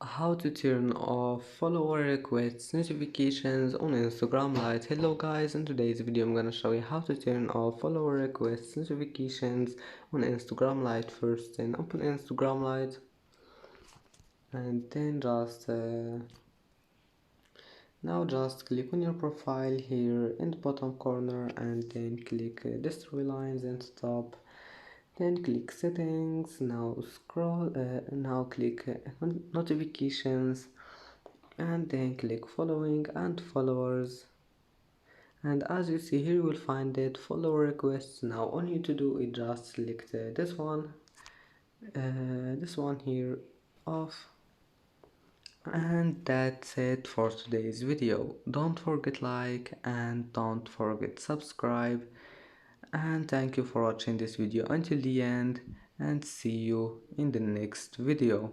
How to turn off follower requests notifications on Instagram Lite. Hello guys, in today's video I'm gonna show you how to turn off follower requests notifications on Instagram Lite. First, then open Instagram Lite and then just click on your profile here in the bottom corner and then click destroy lines and stop. Then click settings. Now click notifications and then click following and followers, and as you see here you will find that follower requests. Now all you need to do is just select this one here off, and that's it for today's video. Don't forget like and don't forget subscribe, and thank you for watching this video until the end, and see you in the next video.